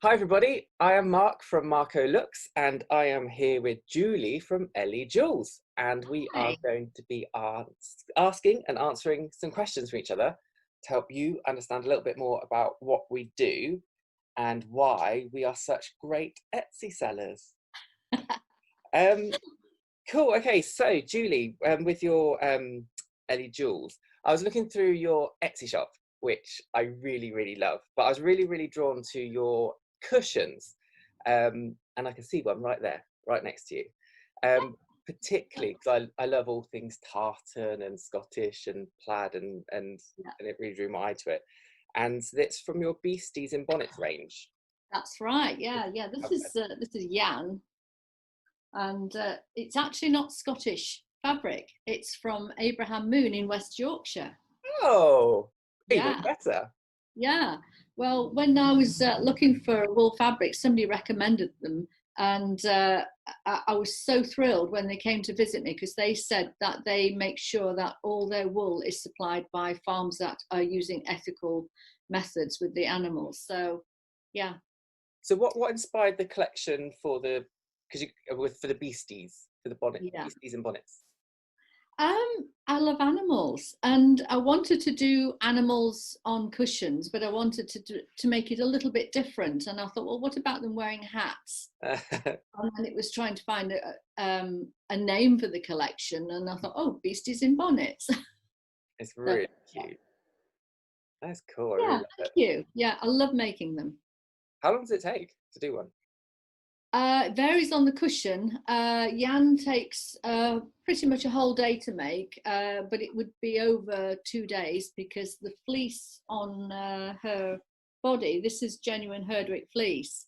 Hi everybody, I am Mark from MarcoLooks and I am here with Julie from EllyJules, and we are Hi. going to be asking and answering some questions from each other to help you understand a little bit more about what we do and why we are such great Etsy sellers. Um, cool, okay, so Julie, with your EllyJules, I was looking through your Etsy shop, which I really love, but I was really drawn to your cushions, and I can see one right there, right next to you, particularly because I love all things tartan and Scottish and plaid, and Yeah, it really drew my eye to it. And it's from your Beasties in Bonnets range. that's right. Yeah. This is Jan, and it's actually not Scottish fabric. It's from Abraham Moon in West Yorkshire. Oh, even Yeah, better. yeah. Well, when I was looking for wool fabric, somebody recommended them, and I was so thrilled when they came to visit me because they said that they make sure that all their wool is supplied by farms that are using ethical methods with the animals. So, yeah. So what inspired the collection for the, because you with for the Beasties, for the bonnet, Yeah. Beasties and Bonnets? I love animals, and I wanted to do animals on cushions, but I wanted to make it a little bit different. And I thought, well, what about them wearing hats? And then it was trying to find a name for the collection, and I thought, oh, beasties in bonnets. It's So, really cute. That's cool. I really yeah, love thank it. you. Yeah, I love making them. How long does it take to do one? It varies on the cushion. Jan takes pretty much a whole day to make, but it would be over 2 days because the fleece on her body, this is genuine Herdwick fleece.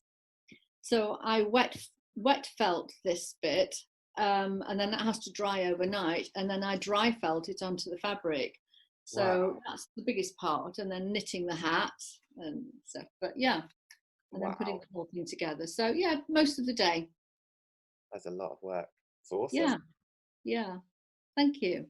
So I wet felt this bit, and then that has to dry overnight, and then I dry felt it onto the fabric. So Wow. that's the biggest part, and then knitting the hat and stuff. But yeah, and then putting Wow. the whole thing together. So yeah, most of the day. That's a lot of work. It's awesome. Yeah, yeah. Thank you.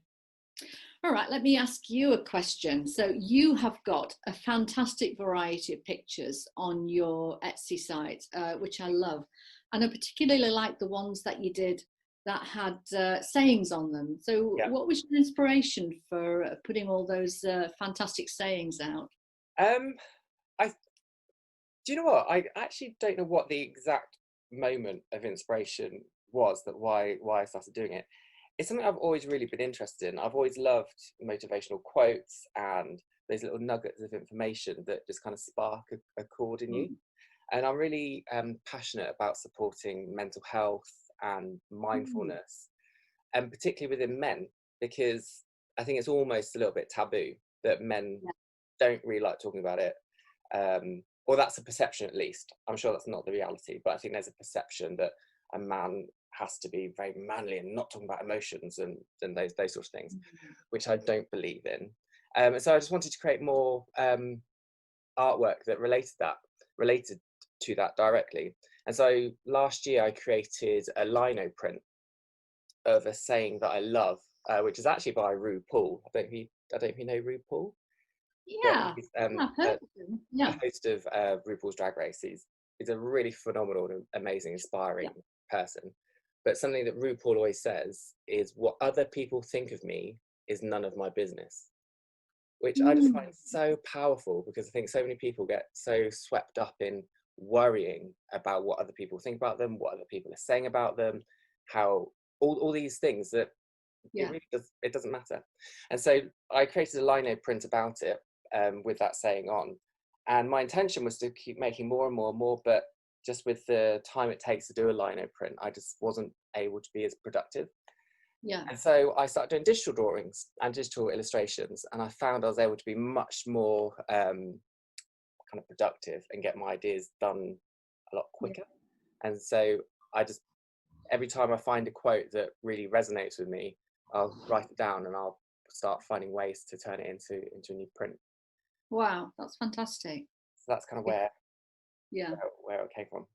All right, let me ask you a question. So you have got a fantastic variety of pictures on your Etsy site, which I love. And I particularly like the ones that you did that had sayings on them. So Yeah. what was your inspiration for putting all those fantastic sayings out? Um, I do you know what? I actually don't know what the exact moment of inspiration was that why I started doing it. It's something I've always really been interested in. I've always loved motivational quotes and those little nuggets of information that just kind of spark a chord in you. Mm. And I'm really passionate about supporting mental health and Mm. mindfulness, and particularly within men, because I think it's almost a little bit taboo that men Yeah. don't really like talking about it. Or that's a perception, at least. I'm sure that's not the reality, but I think there's a perception that a man has to be very manly and not talking about emotions and those sorts of things, Mm. which I don't believe in. And so I just wanted to create more artwork that related to that directly. And so last year I created a lino print of a saying that I love, which is actually by RuPaul. I don't know if you know RuPaul, but Yeah, he's I've heard of them. a Yeah, host of RuPaul's Drag Race. He's a really phenomenal, and amazing, yeah. inspiring person. But something that RuPaul always says is, "What other people think of me is none of my business," which I just Mm. find so powerful, because I think so many people get so swept up in worrying about what other people think about them, what other people are saying about them, how all these things that Yeah. it doesn't matter. And so I created a lino print about it, with that saying on, and my intention was to keep making more and more and more, but just with the time it takes to do a lino print, I just wasn't able to be as productive. Yeah. And so I started doing digital drawings and digital illustrations, and I found I was able to be much more kind of productive and get my ideas done a lot Yeah. quicker. And so I just, every time I find a quote that really resonates with me, I'll write it down and I'll start finding ways to turn it into a new print. Wow, that's fantastic. So that's kind of Yeah. where Yeah. where it came from.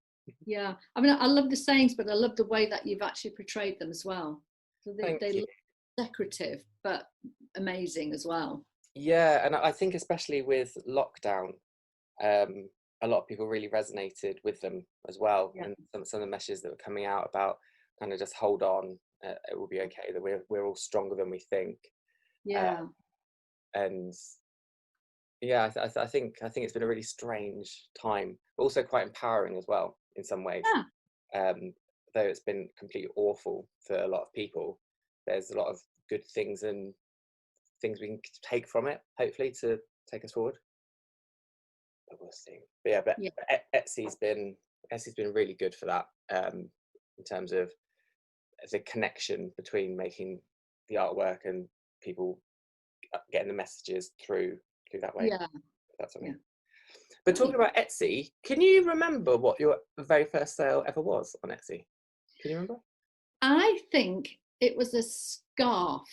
Yeah. I mean, I love the sayings, but I love the way that you've actually portrayed them as well. So Thank they you. look decorative, but amazing as well. Yeah, and I think especially with lockdown, um, a lot of people really resonated with them as well, Yeah. and some of the messages that were coming out about kind of just hold on, it will be okay, that we're all stronger than we think. Yeah. And yeah, I think it's been a really strange time, but also quite empowering as well in some ways. Yeah. Though it's been completely awful for a lot of people, there's a lot of good things and things we can take from it, hopefully, to take us forward. But we'll see. But yeah, Yeah. Etsy's been really good for that, in terms of the connection between making the artwork and people getting the messages through that way. Yeah. That's what I Yeah. mean. But talking Great. about Etsy, can you remember what your very first sale ever was on Etsy? Can you remember? I think it was a scarf.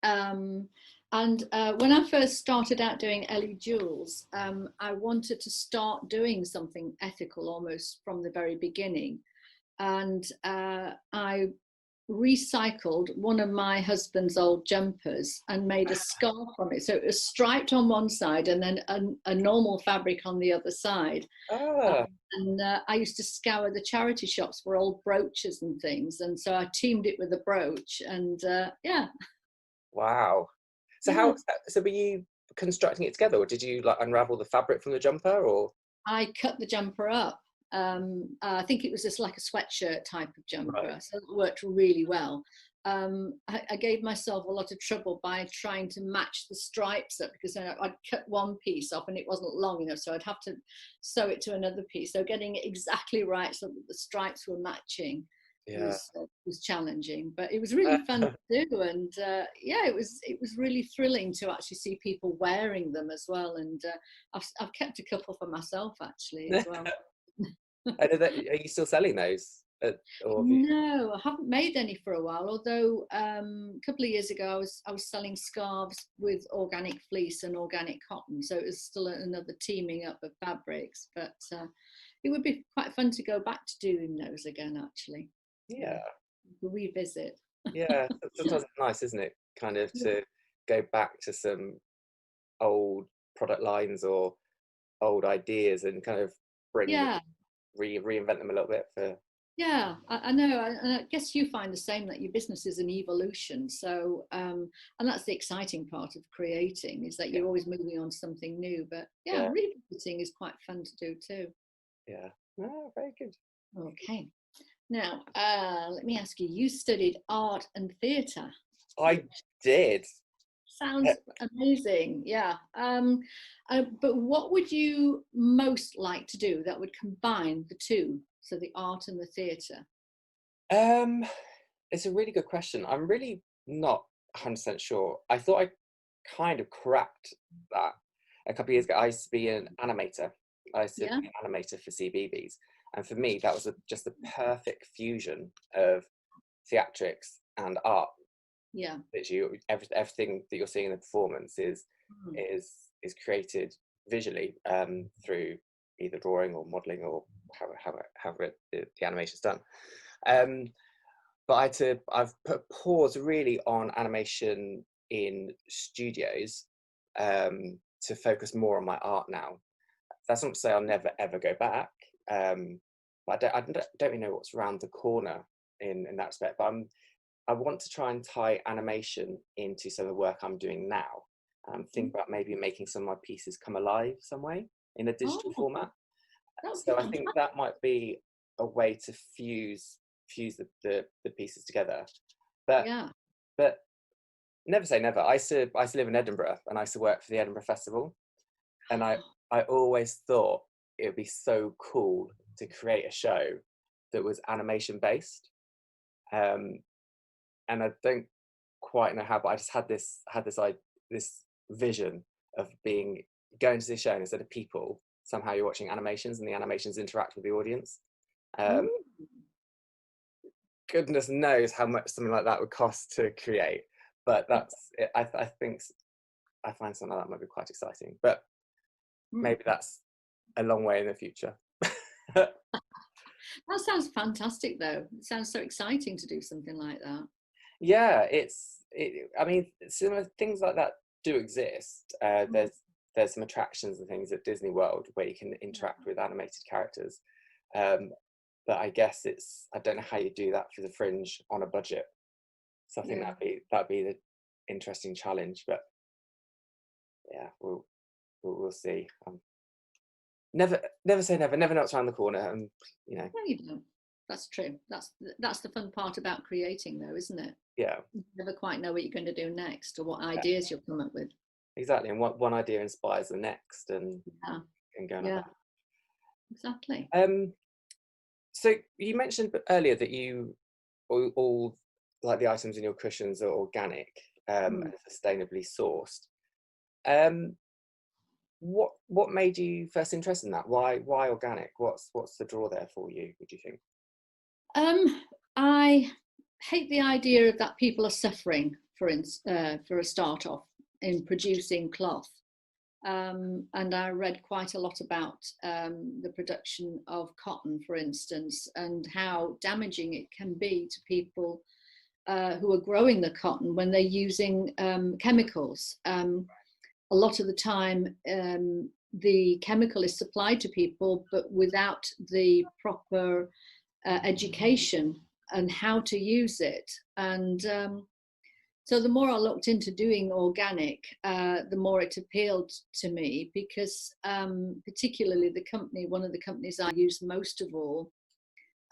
Um, and when I first started out doing EllyJules, I wanted to start doing something ethical almost from the very beginning. And I recycled one of my husband's old jumpers and made a scarf from it. So it was striped on one side and then a normal fabric on the other side. Ah, And I used to scour the charity shops for old brooches and things. And so I teamed it with a brooch, and yeah. wow. So Yeah. so were you constructing it together, or did you like unravel the fabric from the jumper, or? I cut the jumper up. I think it was just like a sweatshirt type of Right. jumper, so it worked really well. I gave myself a lot of trouble by trying to match the stripes up, because I'd cut one piece off and it wasn't long enough, so I'd have to sew it to another piece. So getting it exactly right so that the stripes were matching Yeah. was challenging, but it was really fun to do. And yeah, it was really thrilling to actually see people wearing them as well. And I've kept a couple for myself actually as well. Are you still selling those? Or have you? No, I haven't made any for a while. Although a couple of years ago, I was selling scarves with organic fleece and organic cotton, so it was still another teaming up of fabrics. But it would be quite fun to go back to doing those again, actually. Yeah. Revisit. Yeah. Sometimes it's nice, isn't it? Kind of to go back to some old product lines or old ideas and kind of bring them, Yeah, reinvent them a little bit for. yeah, I know. And I guess you find the same, that your business is an evolution. So, and that's the exciting part of creating, is that Yeah. you're always moving on to something new. But yeah, Yeah. revisiting is quite fun to do too. Yeah. Oh, very good. Okay. Now, let me ask you, you studied art and theatre. I did. Sounds amazing. Yeah. But what would you most like to do that would combine the two? So the art and the theatre. Um, it's a really good question. I'm really not 100% sure. I thought I kind of cracked that a couple of years ago. I used to be an animator. I used to Yeah. be an animator for CBeebies. And for me, that was just the perfect fusion of theatrics and art. Yeah. Literally, everything that you're seeing in the performance Mm. is created visually, through either drawing or modelling or however the animation's done. But I've put pause really on animation in studios, to focus more on my art now. That's not to say I'll never ever go back, but I don't really know what's around the corner in that respect. But I want to try and tie animation into some of the work I'm doing now. Think about maybe making some of my pieces come alive some way in a digital Oh, format. that would be So I think fantastic. that might be a way to fuse the pieces together. But Yeah. but never say never. I used to live in Edinburgh, and I used to work for the Edinburgh Festival, and I always thought it would be so cool to create a show that was animation based. Um, and I don't quite know how, but I just had this vision of going to this show, and instead of people, somehow you're watching animations, and the animations interact with the audience. Um, Mm. Goodness knows how much something like that would cost to create, but that's it. I think I find something like that might be quite exciting, but Mm. maybe that's a long way in the future. That sounds fantastic, though. It sounds so exciting to do something like that. Yeah, I mean, similar things like that do exist. Mm. there's some attractions and things at Disney World where you can interact with animated characters. But I guess I don't know how you do that for the Fringe on a budget. So I think that'd be the interesting challenge. But yeah, we'll see. Never say never. Never know what's around the corner. And No, you don't. That's true. That's the fun part about creating, though, isn't it? Yeah. You never quite know what you're going to do next or what ideas you'll come up with. Exactly, and one idea inspires the next, and go like that. Exactly. So you mentioned earlier that you all like the items in your cushions are organic and sustainably sourced. What made you first interested in that? Why organic? What's the draw there for you, would you think? I hate the idea of that people are suffering for a start off in producing cloth. And I read quite a lot about the production of cotton, for instance, and how damaging it can be to people who are growing the cotton when they're using chemicals. A lot of the time, the chemical is supplied to people, but without the proper education and how to use it. And so the more I looked into doing organic, the more it appealed to me, because particularly one of the companies I use most of all,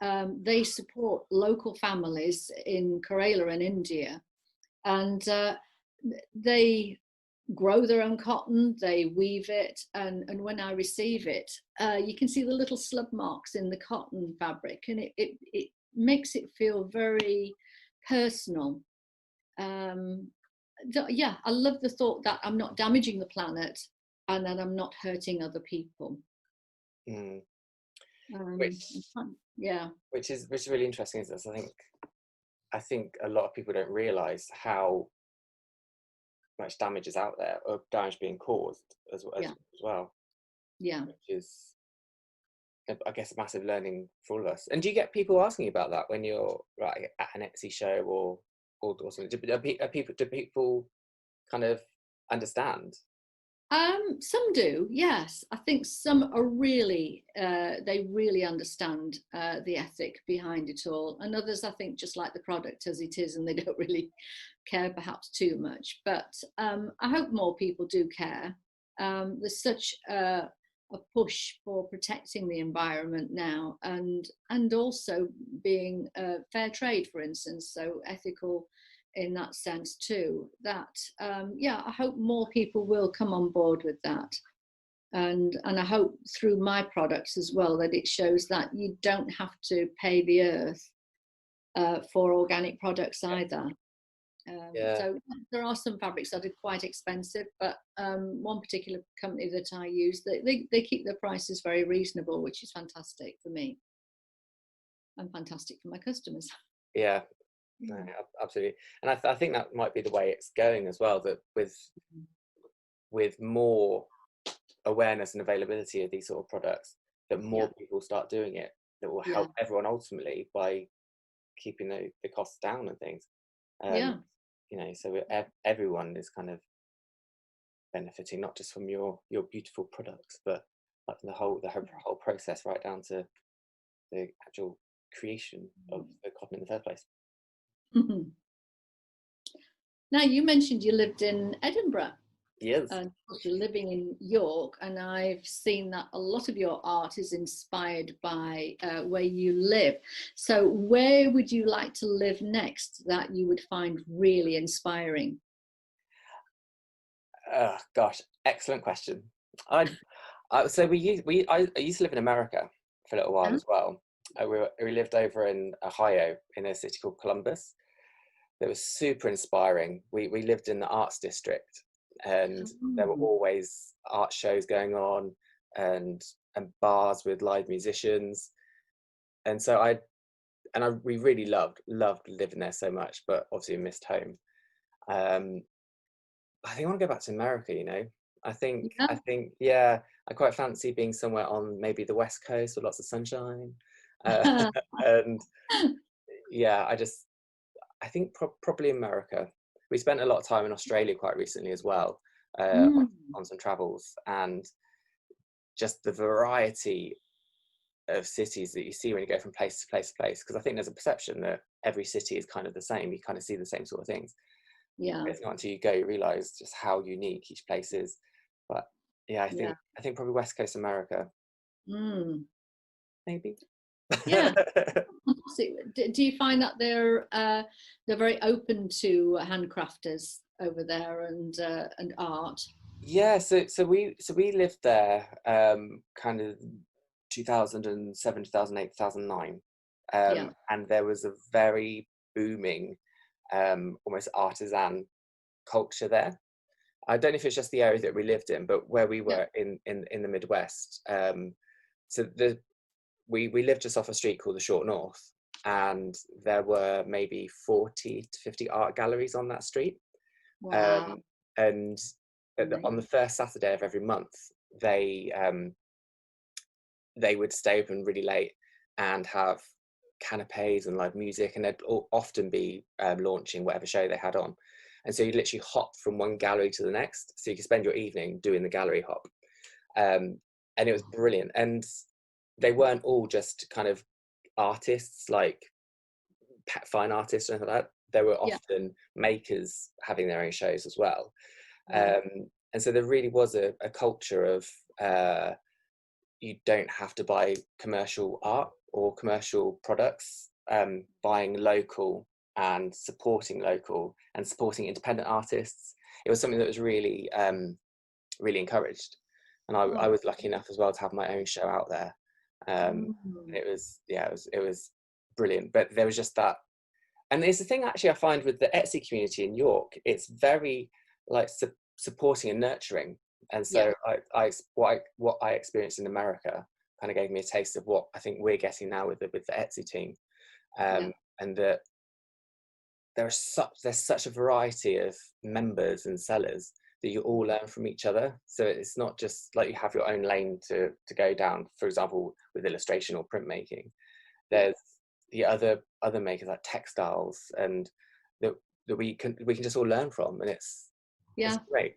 they support local families in Kerala in India, and they grow their own cotton, they weave it, and when I receive it, you can see the little slub marks in the cotton fabric, and it makes it feel very personal. Yeah, I love the thought that I'm not damaging the planet and that I'm not hurting other people. Which is really interesting. Is I think a lot of people don't realise how much damage is out there, or damage being caused as well. Yeah, which is, I guess, a massive learning for all of us. And do you get people asking you about that when you're at an Etsy show or something? Do people kind of understand? Some do, yes. I think some are really, they really understand the ethic behind it all, and others I think just like the product as it is, and they don't really care perhaps too much. But I hope more people do care. There's such a push for protecting the environment now, and also being fair trade, for instance, so ethical in that sense too, that I hope more people will come on board with that, and I hope through my products as well that it shows that you don't have to pay the earth for organic products either. So there are some fabrics that are quite expensive, but one particular company that I use, they keep their prices very reasonable, which is fantastic for me and fantastic for my customers. Yeah. No, absolutely. And I think that might be the way it's going as well, that with more awareness and availability of these sort of products, that more people start doing it, that will help everyone ultimately by keeping the costs down and things. So everyone is kind of benefiting, not just from your beautiful products, but like the whole process, right down to the actual creation of the cotton in the first place. Now, you mentioned you lived in Edinburgh. Yes. And you're living in York, and I've seen that a lot of your art is inspired by where you live. So where would you like to live next that you would find really inspiring? Gosh, excellent question. I used to live in America for a little while as well. We lived over in Ohio in a city called Columbus. That was super inspiring. We lived in the arts district, and there were always art shows going on and bars with live musicians. And so we really loved living there so much, but obviously we missed home. I think I want to go back to America, I think I quite fancy being somewhere on maybe the West Coast with lots of sunshine. And I think probably America. We spent a lot of time in Australia quite recently as well, Mm. on some travels, and just the variety of cities that you see when you go from place to place to place, because I think there's a perception that every city is kind of the same, you kind of see the same sort of things. Yeah. It's not until you go you realize just how unique each place is. But yeah, Yeah. I think probably West Coast America, Mm. maybe. Yeah. Fantastic. Do you find that they're very open to handcrafters over there and art? Yeah, so we lived there kind of 2007, 2008, 2009. Yeah. And there was a very booming almost artisan culture there. I don't know if it's just the area that we lived in, but where we Yeah. were in the Midwest. So we lived just off a street called the Short North, and there were maybe 40 to 50 art galleries on that street. Wow. Um, and on the first Saturday of every month, they they would stay open really late and have canapes and live music, and they'd often be launching whatever show they had on. And so you literally hop from one gallery to the next, so you could spend your evening doing the gallery hop. And it was brilliant. And they weren't all just kind of artists, like fine artists or anything like that. There were Yeah. often makers having their own shows as well. Right. And so there really was a culture of you don't have to buy commercial art or commercial products. Buying local and supporting independent artists, it was something that was really really encouraged. And I Oh. was lucky enough as well to have my own show out there. And Mm. it was, yeah, it was brilliant. But there was just that, and it's the thing actually I find with the Etsy community in York, it's very like supporting and nurturing. And Yeah. so what I experienced in America kind of gave me a taste of what I think we're getting now with the Etsy team. Yeah. And that there's such a variety of members and sellers that you all learn from each other. So it's not just like you have your own lane to go down, for example, with illustration or printmaking. Yeah. There's the other makers like textiles, and that we can just all learn from, and it's Yeah. great.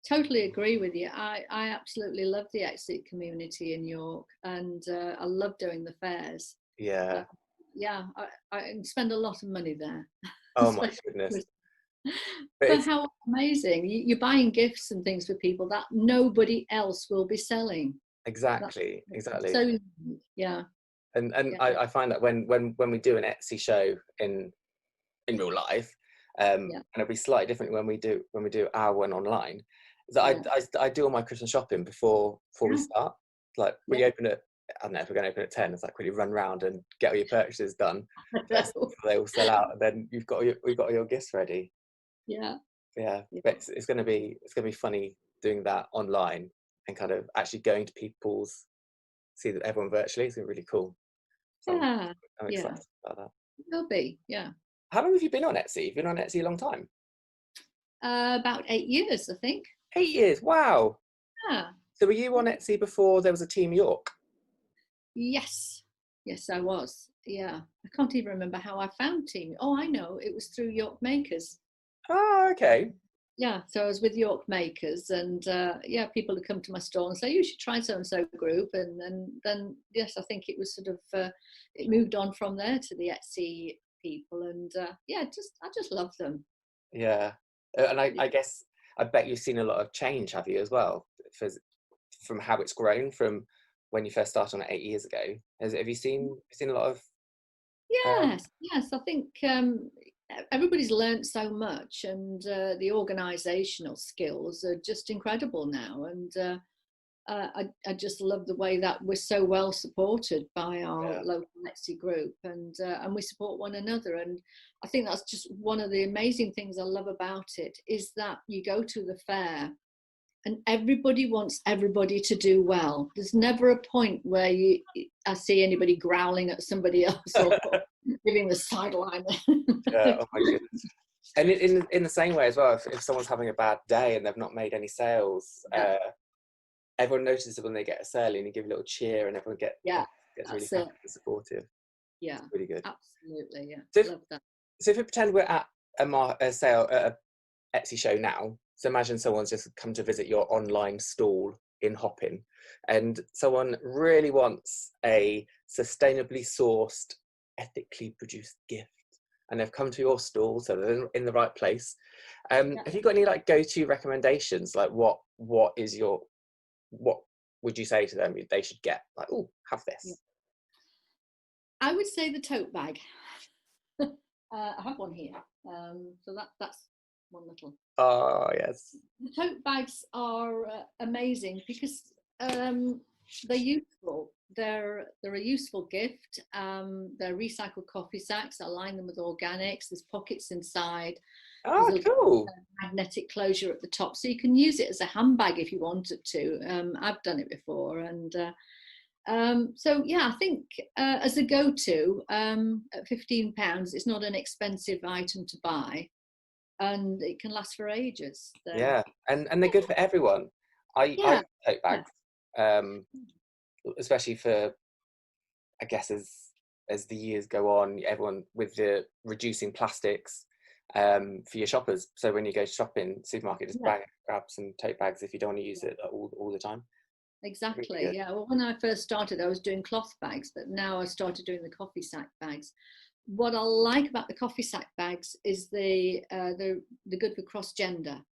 Totally agree with you. I absolutely love the Etsy community in York, and I love doing the fairs. Uh, Yeah. yeah, I spend a lot of money there, Oh my especially goodness. Christmas. But But it's how amazing! You're buying gifts and things for people that nobody else will be selling. That's exactly. so unique. Yeah, And yeah, I find that when we do an Etsy show in real life, and yeah, it'll be slightly different when we do our one online, is that yeah, I do all my Christmas shopping before we yeah, start. Like yeah. we open it, I don't know if we're going to open at 10, it's like quickly run round and get all your purchases done first before they all sell out, and then we've got all your gifts ready. Yeah, Yeah, yeah, but it's going to be funny doing that online and kind of actually going to people's, see that everyone virtually. It's going to be really cool. So yeah, I'm yeah. excited about that. Will be. Yeah, How long have you been on Etsy? You've been on Etsy a long time. about 8 years, I think. 8 years. Wow. Yeah. So were you on Etsy before there was a Team York? Yes, yes, I was. Yeah, I can't even remember how I found Team. Oh, I know, it was through York Makers. Oh, okay. Yeah, so I was with York Makers, and yeah, people would come to my store and say, "You should try so and so group," and then yes, I think it was sort of it moved on from there to the Etsy people, and yeah, I just love them. Yeah. And I guess I bet you've seen a lot of change, have you, as well, from how it's grown from when you first started on it 8 years ago. Have you seen a lot of? Um, Yes, yes, I think everybody's learned so much, and the organisational skills are just incredible now, and I just love the way that we're so well supported by our yeah. local Etsy group, and we support one another. And I think that's just one of the amazing things I love about it, is that you go to the fair and everybody wants everybody to do well. There's never a point where I see anybody growling at somebody else or giving the sideline. Yeah. Oh my goodness. And in the same way as well, if someone's having a bad day and they've not made any sales, Yeah, everyone notices it when they get a sale, and you give a little cheer, and everyone yeah, gets really that's happy it. and supportive. Yeah, It's really good. absolutely. Yeah, So love that. if we pretend we're at a sale at a Etsy show now, So imagine someone's just come to visit your online stall in Hopping, and someone really wants a sustainably sourced, ethically produced gift, and they've come to your stall, so they're in the right place. Have you got any like go-to recommendations? Like what would you say to them they should get? Like, oh, have this. I would say the tote bag. I have one here, so that's one little. Oh yes. The tote bags are amazing because they're useful. They're a useful gift. They're recycled coffee sacks. I line them with organics. There's pockets inside. Oh, There's cool. a magnetic closure at the top, so you can use it as a handbag if you wanted to. I've done it before, and so yeah, I think as a go-to at £15, it's not an expensive item to buy, and it can last for ages. So. Yeah, and they're good for everyone. I use tote bags, especially for, I guess, as the years go on, everyone with the reducing plastics for your shoppers. So when you go shopping supermarket, just grab some tote bags if you don't want to use it all the time. Exactly. Really, yeah. Well, when I first started, I was doing cloth bags, but now I started doing the coffee sack bags. What I like about the coffee sack bags is they're good for cross gender.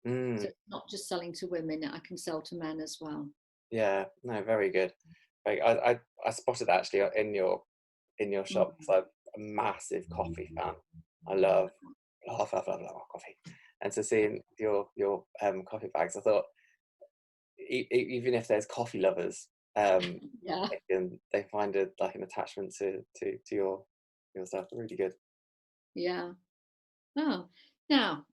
So it's not just selling to women; I can sell to men as well. Yeah. No, very good. Like, I spotted that actually in your shop. It's like a massive coffee fan. I love coffee, and so seeing your coffee bags, I thought even if there's coffee lovers, they find like an attachment to your stuff. Really good. Yeah. Oh, now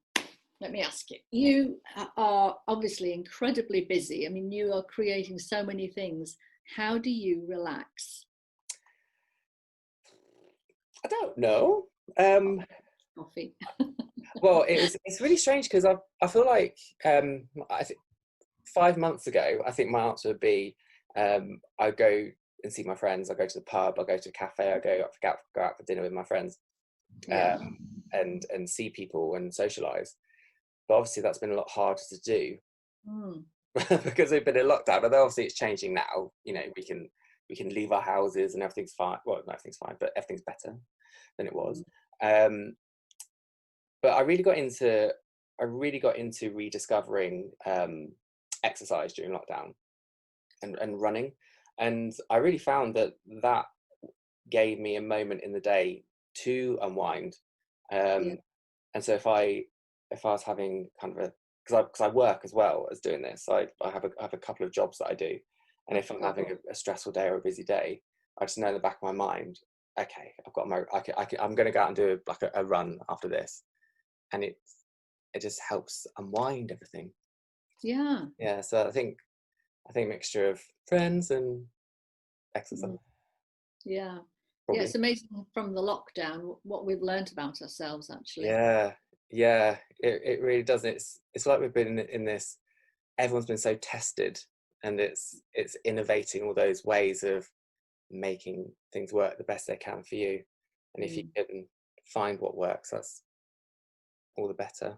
let me ask you. You are obviously incredibly busy. I mean, you are creating so many things. How do you relax? I don't know. Coffee. Well, it's really strange because I feel like I think 5 months ago, I think my answer would be I go and see my friends. I go to the pub. I go to a cafe. I go out for dinner with my friends, and see people and socialise. But obviously, that's been a lot harder to do because we've been in lockdown. But obviously, it's changing now. You know, we can leave our houses and everything's fine. Well, not everything's fine, but everything's better than it was. But I really got into rediscovering exercise during lockdown and running, and I really found that gave me a moment in the day to unwind. And so if I was having kind of because I work as well as doing this, I have a couple of jobs that I do, and if I'm having a stressful day or a busy day, I just know in the back of my mind, okay, I'm going to go out and do like a run after this, and it just helps unwind everything. Yeah, so I think a mixture of friends and exercise. Yeah, it's amazing from the lockdown what we've learned about ourselves, actually. Yeah, it really does. It's like we've been in this, everyone's been so tested, and it's innovating all those ways of making things work the best they can for you, and if you can find what works, that's all the better.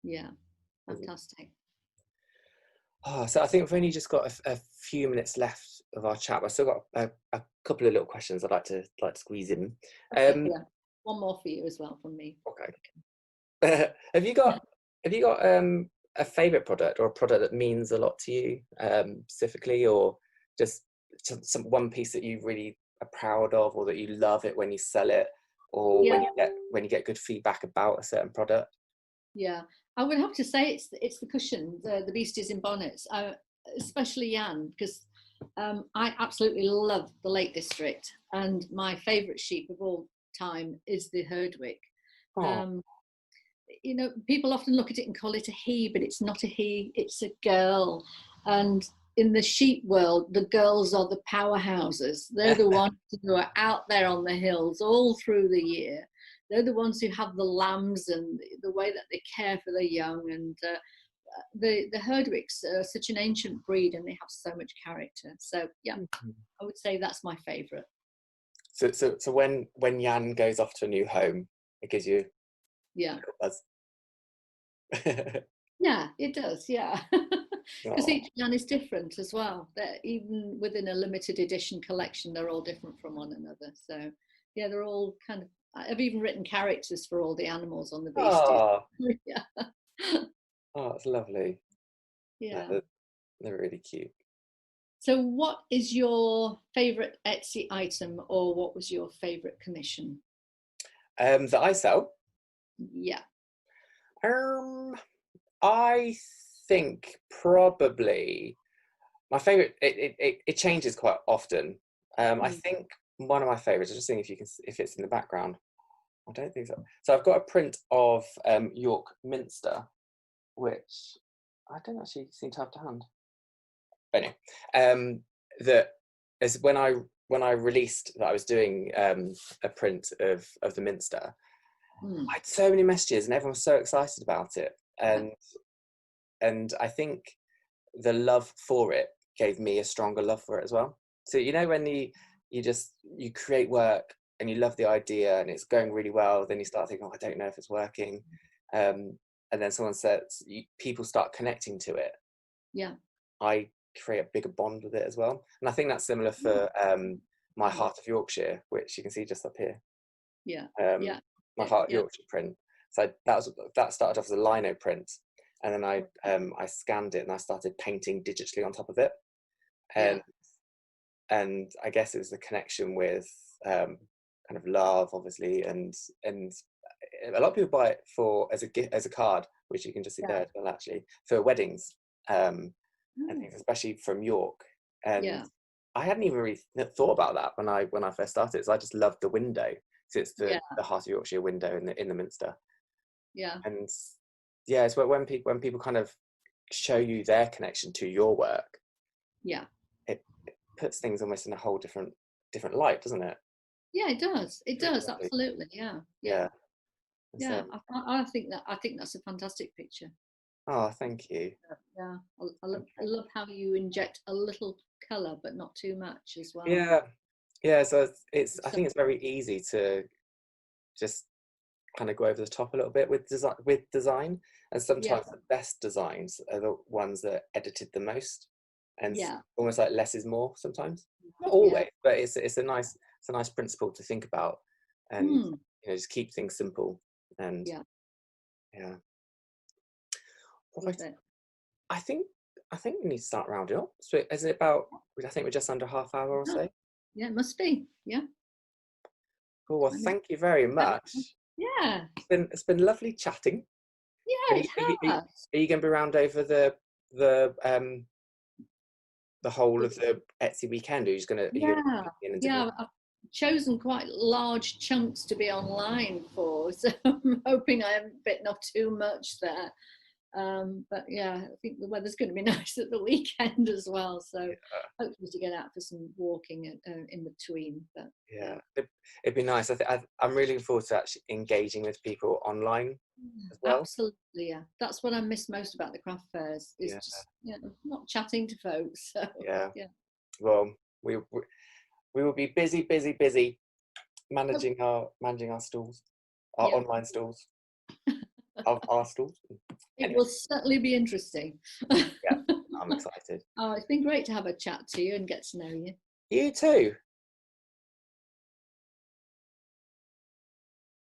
Yeah, fantastic. So I think we've only just got a few minutes left of our chat. I've still got a couple of little questions I'd like to squeeze in. One more for you as well from me. Okay. Have you got a favorite product or a product that means a lot to you specifically, or just some one piece that you really are proud of, or that you love it when you sell it, or when you get good feedback about a certain product? Yeah, I would have to say it's the cushion, the Beasties in Bonnets, especially Jan, because I absolutely love the Lake District, and my favourite sheep of all time is the Herdwick. You know, people often look at it and call it a he, but it's not a he, it's a girl. And in the sheep world, the girls are the powerhouses. They're the ones who are out there on the hills all through the year. They're the ones who have the lambs and the way that they care for their young. And the Herdwicks are such an ancient breed, and they have so much character. So yeah, I would say that's my favourite. So when Jan goes off to a new home, it gives you a buzz. Yeah, it does. Yeah, because Oh, each one is different as well. They're, even within a limited edition collection, they're all different from one another. So yeah, they're all kind of. I've even written characters for all the animals on the beasties. oh, Yeah, oh, it's lovely. No, yeah. they're really cute. So, what is your favorite Etsy item, or what was your favorite commission? That I sell. Yeah. Um, I think probably my favorite. It changes quite often. I Mm. think one of my favorites. I'm just seeing if you can if it's in the background. I don't think so. So I've got a print of York Minster, which I don't actually seem to have to hand. But anyway, that is when I released that I was doing a print of the Minster. Mm. I had so many messages and everyone was so excited about it, and I think the love for it gave me a stronger love for it as well. So when you create work and you love the idea and it's going really well, then you start thinking, oh, I don't know if it's working, and then someone says people start connecting to it. Yeah. I create a bigger bond with it as well, and I think that's similar for my Mm. Heart of Yorkshire, which you can see just up here. Yeah. Um, Yeah. my Yeah. Heart of Yeah. Yorkshire print. So that started off as a lino print, and then I scanned it and I started painting digitally on top of it, Yeah. and I guess it was the connection with kind of love, obviously, and a lot of people buy it for as a gift, as a card, which you can just see Yeah. there as well, actually, for weddings and Mm. things, especially from York. And Yeah. I hadn't even really thought about that when I first started. So I just loved the window, so it's Yeah. the Heart of Yorkshire window in the Minster. Yeah. And yeah, it's when people kind of show you their connection to your work, Yeah. it puts things almost in a whole different light, doesn't it? Yeah. It does. It It's really does. lovely. Absolutely. Yeah. Yeah. Yeah. Yeah. So, I think that's a fantastic picture. oh, thank you. Yeah. I Okay. love how you inject a little color, but not too much as well. Yeah, yeah. So I So, think it's very easy to just kind of go over the top a little bit with design, and yeah. sometimes the best designs are the ones that are edited the most, and Yeah. almost like less is more sometimes. Not Yeah. always, but it's a nice principle to think about, and Mm. just keep things simple. And Yeah. yeah, Love right. it. I think I think we need to start rounding up. So is it about? I think we're just under half hour or Yeah. so. Yeah. It must be. Yeah. Cool. Well, Time is. thank you very much. Yeah. It's been lovely chatting. Are Yeah. you, It are you, are you, has. are you going to be around over the whole of the Etsy weekend? Or are you going Yeah, to be in and do more? yeah. I've chosen quite large chunks to be online for, so I'm hoping I haven't bitten off too much there. But yeah, I think the weather's going to be nice at the weekend as well. So Yeah, hopefully to get out for some walking in between. But yeah, yeah. It'd be nice. I'm really looking forward to actually engaging with people online as well. absolutely. Yeah, that's what I miss most about the craft fairs is Yeah, just not chatting to folks. So yeah. yeah. Well, we will be busy, busy, busy Oh, managing our stalls, our yeah, online stalls, our stalls. it Anyway, will certainly be interesting. yeah, I'm excited. Oh, it's been great to have a chat to you and get to know you. You too.